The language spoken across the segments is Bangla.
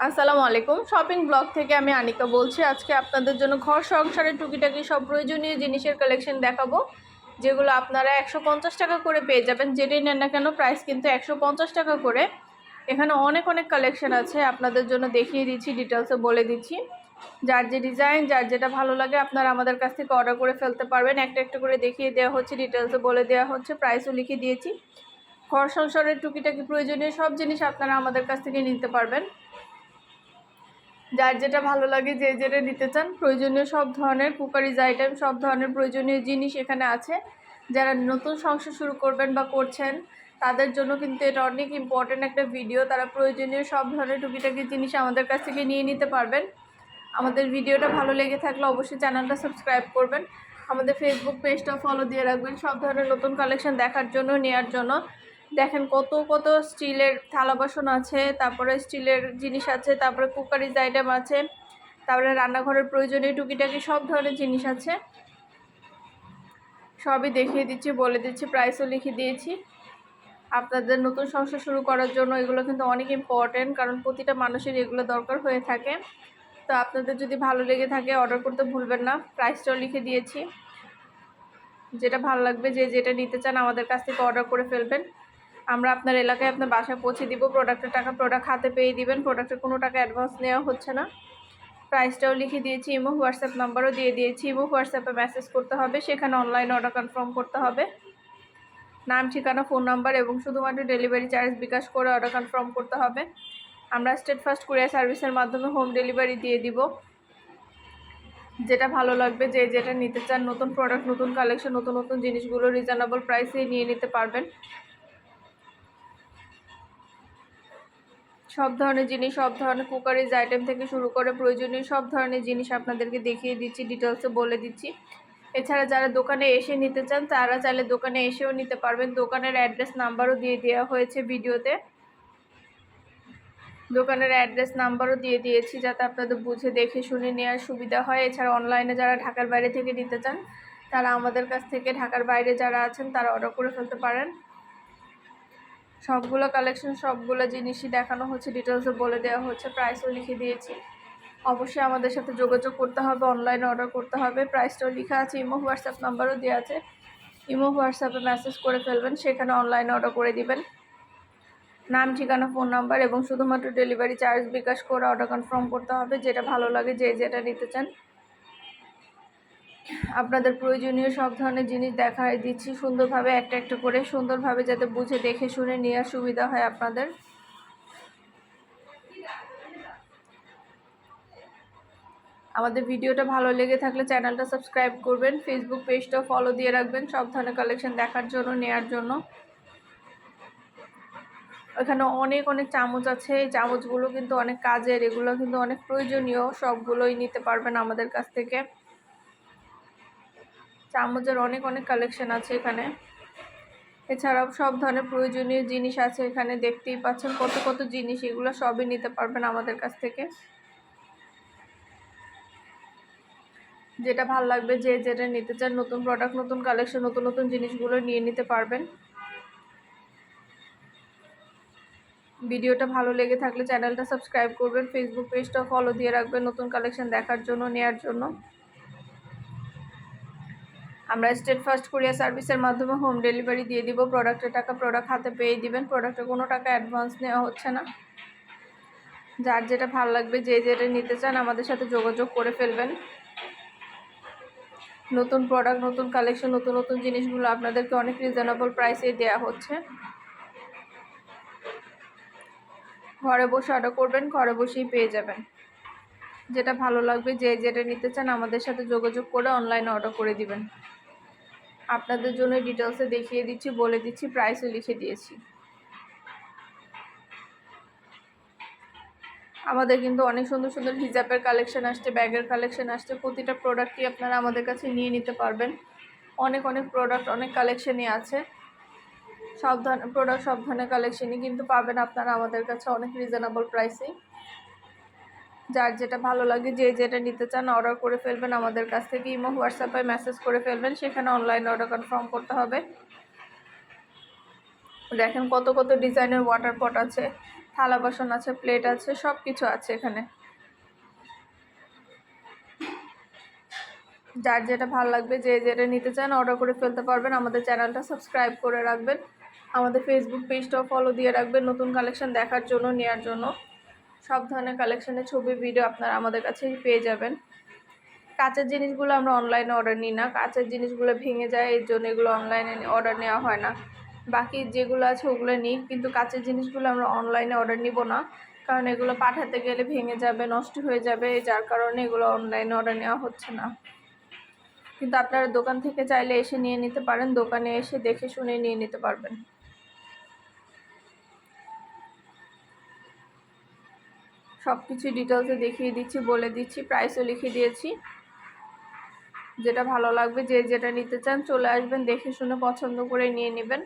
আসসালামু আলাইকুম। শপিং ব্লগ থেকে আমি আনিকা বলছি। আজকে আপনাদের জন্য ঘর সংসারের টুকিটাকি সব প্রয়োজনীয় জিনিসের কালেকশন দেখাবো, যেগুলো আপনারা 150 টাকা করে পেয়ে যাবেন। যেটাই নেন না কেন প্রাইস কিন্তু 150 টাকা করে। এখানে অনেক অনেক কালেকশন আছে, আপনাদের জন্য দেখিয়ে দিচ্ছি, ডিটেলসে বলে দিচ্ছি। যার যে ডিজাইন, যার যেটা ভালো লাগে আপনারা আমাদের কাছ থেকে অর্ডার করে ফেলতে পারবেন। একটা একটা করে দেখিয়ে দেওয়া হচ্ছে, ডিটেলসে বলে দেওয়া হচ্ছে, প্রাইসও লিখে দিয়েছি। ঘর সংসারের টুকিটাকি প্রয়োজনীয় সব জিনিস আপনারা আমাদের কাছ থেকে নিতে পারবেন। যার যেটা ভালো লাগে, যে যেটা নিতে চান, প্রয়োজনীয় সব ধরনের কুকারিজ আইটেম, সব ধরনের প্রয়োজনীয় জিনিস এখানে আছে। যারা নতুন সংসার শুরু করবেন বা করছেন তাদের জন্য কিন্তু এটা অনেক ইম্পর্টেন্ট একটা ভিডিও। তারা প্রয়োজনীয় সব ধরনের টুকিটাকি জিনিস আমাদের কাছ থেকে নিয়ে নিতে পারবেন। আমাদের ভিডিওটা ভালো লেগে থাকলে অবশ্যই চ্যানেলটা সাবস্ক্রাইব করবেন, আমাদের ফেসবুক পেজটা ফলো দিয়ে রাখবেন সব ধরনের নতুন কালেকশন দেখার জন্য, নেওয়ার জন্য। দেখেন কত কত স্টিলের থালা বাসন আছে, তারপরে স্টিলের জিনিস আছে, তারপরে কুকারিজ আইটেম আছে, তারপরে রান্নাঘরের প্রয়োজনীয় টুকিটাকি সব ধরনের জিনিস আছে। সবই দেখিয়ে দিচ্ছি, বলে দিচ্ছি, প্রাইসও লিখে দিয়েছি। আপনাদের নতুন সংসার শুরু করার জন্য এগুলো কিন্তু অনেক ইম্পর্টেন্ট, কারণ প্রতিটা মানুষের এগুলো দরকার হয়ে থাকে। তো আপনাদের যদি ভালো লেগে থাকে অর্ডার করতে ভুলবেন না। প্রাইসটাও লিখে দিয়েছি, যেটা ভালো লাগবে, যে যেটা নিতে চান আমাদের কাছ থেকে অর্ডার করে ফেলবেন। আমরা আপনার এলাকায় আপনার বাসায় পৌঁছে দিব। প্রোডাক্টের টাকা প্রোডাক্ট হাতে পেয়ে দিবেন, প্রোডাক্টের কোনো টাকা অ্যাডভান্স নেওয়া হচ্ছে না। প্রাইসটাও লিখে দিয়েছি, ইমো হোয়াটসঅ্যাপ নাম্বারও দিয়ে দিয়েছি। ইমো হোয়াটসঅ্যাপে মেসেজ করতে হবে, সেখানে অনলাইন অর্ডার কনফার্ম করতে হবে। নাম, ঠিকানা, ফোন নাম্বার এবং শুধুমাত্র ডেলিভারি চার্জ বিকাশ করে অর্ডার কনফার্ম করতে হবে। আমরা স্টেট ফার্স্ট কুরিয়ার সার্ভিসের মাধ্যমে হোম ডেলিভারি দিয়ে দিব। যেটা ভালো লাগবে, যে যেটা নিতে চান, নতুন প্রোডাক্ট, নতুন কালেকশন, নতুন নতুন জিনিসগুলো রিজনেবল প্রাইসে নিয়ে নিতে পারবেন। সব ধরনের জিনিস, সব ধরনের কুকারিজ আইটেম থেকে শুরু করে প্রয়োজনীয় সব ধরনের জিনিস আপনাদেরকে দেখিয়ে দিচ্ছি, ডিটেলসে বলে দিচ্ছি। এছাড়া যারা দোকানে এসে নিতে চান তারা চাইলে দোকানে এসেও নিতে পারবেন। দোকানের অ্যাড্রেস নাম্বারও দিয়ে দেওয়া হয়েছে ভিডিওতে। দোকানের অ্যাড্রেস নাম্বারও দিয়ে দিয়েছি, যাতে আপনাদের বুঝে দেখে শুনে নেওয়ার সুবিধা হয়। এছাড়া অনলাইনে যারা ঢাকার বাইরে থেকে নিতে চান তারা আমাদের কাছ থেকে, ঢাকার বাইরে যারা আছেন তারা অর্ডার করে ফেলতে পারেন। সবগুলো কালেকশন, সবগুলো জিনিসই দেখানো হচ্ছে, ডিটেলসে বলে দেওয়া হচ্ছে, প্রাইসও লিখে দিয়েছি। অবশ্যই আমাদের সাথে যোগাযোগ করতে হবে, অনলাইনে অর্ডার করতে হবে। প্রাইসটাও লেখা আছে, ইমো হোয়াটসঅ্যাপ নাম্বারও দেওয়া আছে। ইমো হোয়াটসঅ্যাপে মেসেজ করে ফেলবেন, সেখানে অনলাইনে অর্ডার করে দিবেন। নাম, ঠিকানা, ফোন নাম্বার এবং শুধুমাত্র ডেলিভারি চার্জ বিকাশ করে অর্ডার কনফার্ম করতে হবে। যেটা ভালো লাগে, যে যেটা নিতে চান। আপনাদের প্রয়োজনীয় সব ধরনের জিনিস দেখাই দিচ্ছি সুন্দরভাবে, একটা একটা করে সুন্দরভাবে, যাতে বুঝে দেখে শুনে নেওয়ার সুবিধা হয় আপনাদের। আমাদের ভিডিওটা ভালো লেগে থাকলে চ্যানেলটা সাবস্ক্রাইব করবেন, ফেসবুক পেজটাও ফলো দিয়ে রাখবেন সব ধরনের কালেকশন দেখার জন্য, নেওয়ার জন্য। এখানে অনেক অনেক চামচ আছে, এই চামচগুলো কিন্তু অনেক কাজের, এগুলো কিন্তু অনেক প্রয়োজনীয়, সবগুলোই নিতে পারবেন আমাদের কাছ থেকে। চামচের অনেক অনেক কালেকশন আছে এখানে। এছাড়াও সব ধরনের প্রয়োজনীয় জিনিস আছে এখানে, দেখতেই পাচ্ছেন কত কত জিনিস, এগুলো সবই নিতে পারবেন আমাদের কাছ থেকে। যেটা ভালো লাগবে, যে যেটা নিতে চান, নতুন প্রোডাক্ট, নতুন কালেকশন, নতুন নতুন জিনিসগুলো নিয়ে নিতে পারবেন। ভিডিওটা ভালো লেগে থাকলে চ্যানেলটা সাবস্ক্রাইব করবেন, ফেসবুক পেজটা ফলো দিয়ে রাখবেন নতুন কালেকশন দেখার জন্য, নেওয়ার জন্য। আমরা স্টেট ফার্স্ট কুরিয়ার সার্ভিসের মাধ্যমে হোম ডেলিভারি দিয়ে দিব। প্রোডাক্টের টাকা প্রোডাক্ট হাতে পেয়ে দিবেন, প্রোডাক্টের কোনো টাকা অ্যাডভান্স নেওয়া হচ্ছে না। যার যেটা ভালো লাগবে, যে যেটা নিতে চান আমাদের সাথে যোগাযোগ করে ফেলবেন। নতুন প্রোডাক্ট, নতুন কালেকশন, নতুন নতুন জিনিসগুলো আপনাদেরকে অনেক রিজনেবল প্রাইসে দেওয়া হচ্ছে। ঘরে বসে অর্ডার করবেন, ঘরে বসেই পেয়ে যাবেন। যেটা ভালো লাগবে, যে যেটা নিতে চান আমাদের সাথে যোগাযোগ করে অনলাইনে অর্ডার করে দিবেন। আপনাদের জন্য ডিটেলসে দেখিয়ে দিচ্ছি, বলে দিচ্ছি, প্রাইসও লিখে দিয়েছি। আমাদের কিন্তু অনেক সুন্দর সুন্দর হিজাবের কালেকশন আসছে, ব্যাগের কালেকশন আসছে। প্রতিটা প্রোডাক্টই আপনারা আমাদের কাছে নিয়ে নিতে পারবেন। অনেক অনেক প্রোডাক্ট, অনেক কালেকশনই আছে। সব ধরনের প্রোডাক্ট, সব ধরনের কালেকশনই কিন্তু পাবেন আপনারা আমাদের কাছে অনেক রিজনেবল প্রাইসেই। যার যেটা ভালো লাগে, যে যেটা নিতে চান অর্ডার করে ফেলবেন আমাদের কাছ থেকে। ইমো হোয়াটসঅ্যাপে মেসেজ করে ফেলবেন, সেখানে অনলাইন অর্ডার কনফার্ম করতে হবে। দেখেন কত কত ডিজাইনের ওয়াটার পট আছে, থালা বাসন আছে, প্লেট আছে, সব কিছু আছে এখানে। যার যেটা ভালো লাগবে, যে যেটা নিতে চান অর্ডার করে ফেলতে পারবেন। আমাদের চ্যানেলটা সাবস্ক্রাইব করে রাখবেন, আমাদের ফেসবুক পেজটাও ফলো দিয়ে রাখবেন নতুন কালেকশন দেখার জন্য, নেওয়ার জন্য। সব ধরনের কালেকশনের ছবি, ভিডিও আপনারা আমাদের কাছেই পেয়ে যাবেন। কাঁচের জিনিসগুলো আমরা অনলাইনে অর্ডার নিই না, কাঁচের জিনিসগুলো ভেঙে যায়, এর জন্য এগুলো অনলাইনে অর্ডার নেওয়া হয় না। বাকি যেগুলো আছে ওগুলো নিই, কিন্তু কাঁচের জিনিসগুলো আমরা অনলাইনে অর্ডার নিব না, কারণ এগুলো পাঠাতে গেলে ভেঙে যাবে, নষ্ট হয়ে যাবে, যার কারণে এগুলো অনলাইনে অর্ডার নেওয়া হচ্ছে না। কিন্তু আপনারা দোকান থেকে চাইলে এসে নিয়ে নিতে পারেন, দোকানে এসে দেখে শুনে নিয়ে নিতে পারবেন। সব কিছু ডিটেলসে দেখিয়ে দিচ্ছি, বলে দিচ্ছি, প্রাইসও লিখে দিয়েছি। যেটা ভালো লাগবে, যে যেটা নিতে চান চলে আসবেন, দেখে শুনে পছন্দ করে নিয়ে নেবেন।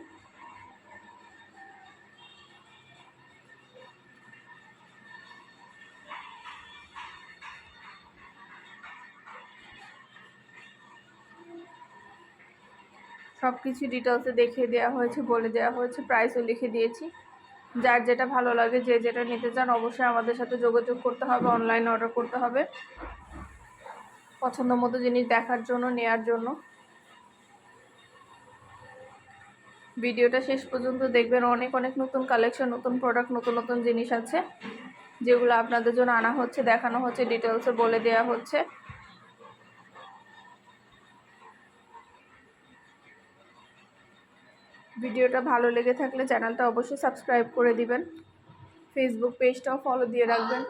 সব কিছু ডিটেলসে দেখিয়ে দেওয়া হয়েছে, বলে দেওয়া হয়েছে, প্রাইসও লিখে দিয়েছি। যার যেটা ভালো লাগে, যে যেটা নিতে চান অবশ্যই আমাদের সাথে যোগাযোগ করতে হবে, অনলাইনে অর্ডার করতে হবে পছন্দ মতো জিনিস দেখার জন্য, নেয়ার জন্য। ভিডিওটা শেষ পর্যন্ত দেখবেন, অনেক অনেক নতুন কালেকশন, নতুন প্রোডাক্ট, নতুন নতুন জিনিস আছে যেগুলো আপনাদের জন্য আনা হচ্ছে, দেখানো হচ্ছে, ডিটেলসে বলে দেওয়া হচ্ছে। ভিডিওটা ভালো লেগে থাকলে চ্যানেলটা অবশ্যই সাবস্ক্রাইব করে দিবেন, ফেসবুক পেজটাও ফলো দিয়ে রাখবেন।